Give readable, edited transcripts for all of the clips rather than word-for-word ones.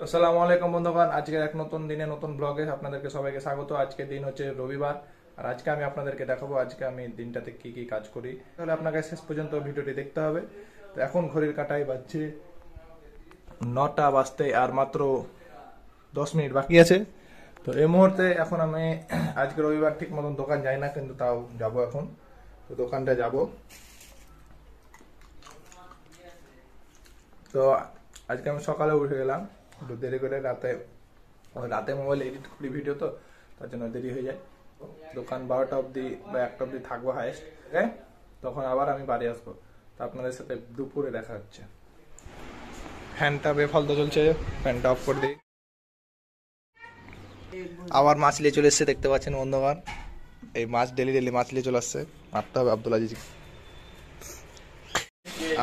আসসালামু আলাইকুম বন্ধুগণ, আজকের এক নতুন দিনে নতুন ব্লগে আপনাদেরকে সবাইকে স্বাগত। আজকের দিন হচ্ছে রবিবার, আর আজকে আমি আপনাদেরকে দেখাবো আজকে আমি দিনটাতে কি কি কাজ করি। তাহলে আপনাকে শেষ পর্যন্ত ভিডিওটি দেখতে হবে। তো এখন ঘড়ির কাঁটায় বাজছে 9টা বাজতে আর মাত্র 10 মিনিট বাকি আছে। তো এই মুহূর্তে এখন আমি আজকে রবিবার ঠিক মতন দোকান যাই না, কিন্তু তাও যাব এখন। তো দোকানটা যাব। তো আজকে আমি সকালে উঠে গেলাম একটু দেরি করে, রাতে মোবাইল এডিট করি ভিডিও, তো তার জন্য দেরি হয়ে যায়। দোকান 12টা অবধি বা 1টা অবধি থাকবো হাইস্ট, তখন আবার আমি বাড়ি আসবো। তো আপনাদের সাথে দুপুরে দেখা হচ্ছে। ফ্যানটা বেফালতু চলছে, ফ্যানটা অফ করে দিই। আবার মাছ নিয়ে চলে এসছে, দেখতে পাচ্ছেন বন্ধুগণ। এই মাছ ডেলি মাছ নিয়ে চলে আসছে, মারতে হবে আব্দুল আজিজ।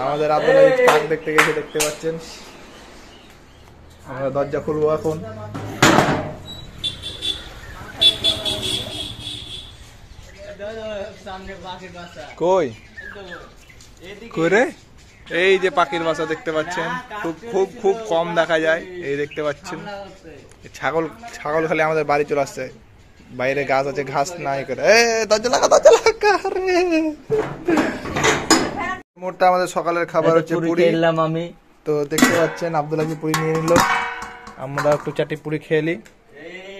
আমাদের আব্দুল আজিজ কাক দেখতে গেছে, দেখতে পাচ্ছেন। আমরা দরজা খুলবো এখন। কই করে এই যে পাখির বাসা দেখতে পাচ্ছেন, খুব খুব খুব কম দেখা যায়। এই দেখতে পাচ্ছেন ছাগল খালি আমাদের বাড়ি চলে আসছে। বাইরে গাছ আছে, ঘাস নাই করে। দরজা লাগা মুহূর্তে আমাদের সকালের খাবার হচ্ছে পুরি। আমি তো দেখতে পাচ্ছেন আব্দুল আজিজ পুরি নিয়ে নিল। আমরা একটু চাটি পুরি খেয়ে নি।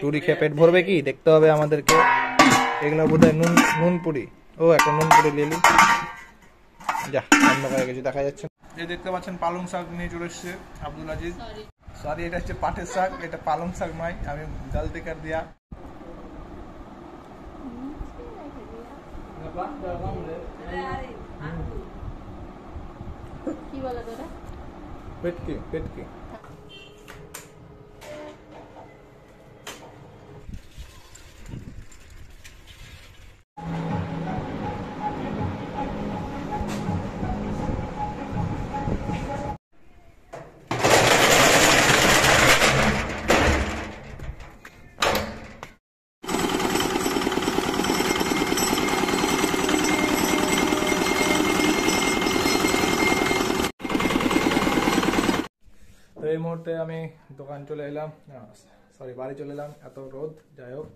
পুরি খেয়ে পেট ভরবে কি দেখতে হবে আমাদেরকে। এগুলো বোধহয় নুন পুরি। ও একটা নুন পুরি নিয়ে নি। যা অন্ধকারে কিছু দেখা যাচ্ছে। এই দেখতে পাচ্ছেন পালং শাক নিয়ে চলে এসছে আব্দুল আজিজ। সরি, এটা হচ্ছে পাটের শাক, এটা পালং শাক নয়। আমি জলদি কর দিয়া। কি বলে তোরা? পেটকি এই মুহূর্তে আমি দোকান চলে এলাম, বাড়ি চলে এলাম। এত রোদ, যাই হোক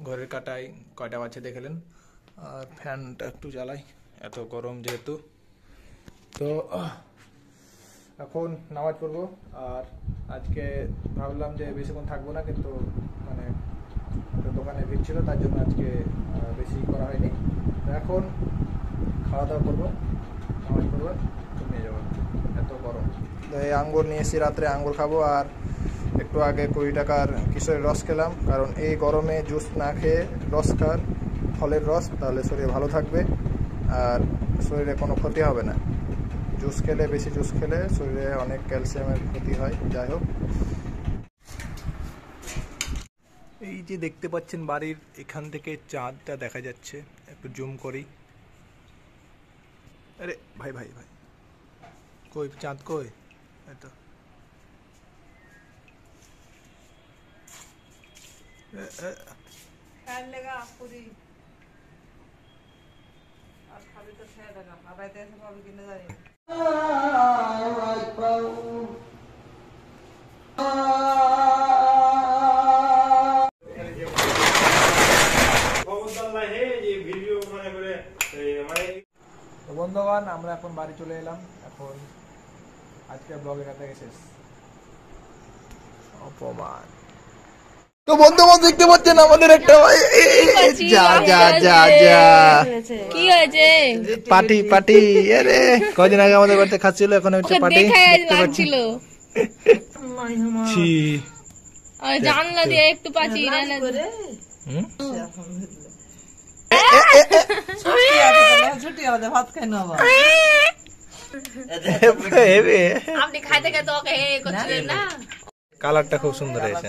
ঘরের কাটায় কয়টা বাজছে দেখলেন। আর ফ্যানটা একটু জ্বালাই, এত গরম যেহেতু। তো এখন নামাজ পড়বো। আর আজকে ভাবলাম যে বেশিক্ষণ থাকবো না, কিন্তু মানে দোকানে ভিড় ছিল, তার জন্য আজকে বেশি করা হয়নি। তো এখন খাওয়া দাওয়া করবো, নামাজ পড়বো, নিয়ে যাবো। এত গরম। তো এই আঙ্গুর নিয়ে এসেছি, রাত্রে আঙ্গুর খাবো। আর একটু আগে 20 টাকার কিশোরের রস খেলাম, কারণ এই গরমে জুস না খেয়ে রস খান, ফলের রস, তাহলে শরীর ভালো থাকবে আর শরীরে কোনো ক্ষতি হবে না। জুস খেলে, বেশি জুস খেলে শরীরে অনেক ক্যালসিয়ামের ক্ষতি হয়। যাই হোক, এই যে দেখতে পাচ্ছেন বাড়ির এখান থেকে চাঁদটা দেখা যাচ্ছে, একটু জুম করি। আরে ভাই ভাই ভাই, কই চাঁদ কই? এতো বন্ধুগণ, আমরা এখন বাড়ি চলে এলাম। এখন আজকের ব্লগ এখান থেকে শেষ। অপমান। তো বন্ধুগণ দেখতে পাচ্ছেন আমাদের একটা কি হয়েছে? পাটি। আরে কদিন আগে আমাদের বাড়িতে খাচ্ছিল, এখন হচ্ছে পাটি। জানলা দিয়ে একটু পাচ্ছি না ভাত খাই না। আপনি খাইতে খাইতে ওকে করছিলেন না। কালারটা খুব সুন্দর হয়েছে।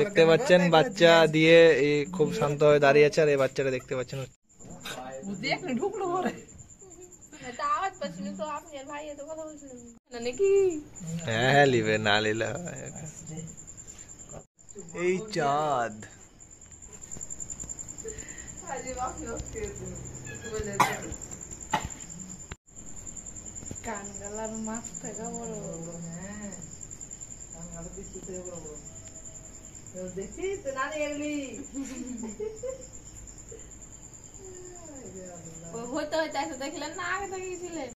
দেখতে পাচ্ছেন বাচ্চা দিয়ে খুব শান্ত হয়ে দাঁড়িয়ে আছে। আর এই বাচ্চাটা দেখতে পাচ্ছেন ঢুকলো ঘরে। হ্যাঁ লিবে না লিলে এই চাঁদ। কানগালার মাছ থেকে বড় হ্যাঁ আরো বেশি থেকে বড় বড় দেখছিস তো নানি এগুলি হইতে হইতে দেখলেন না আগে থেকে গেছিলেন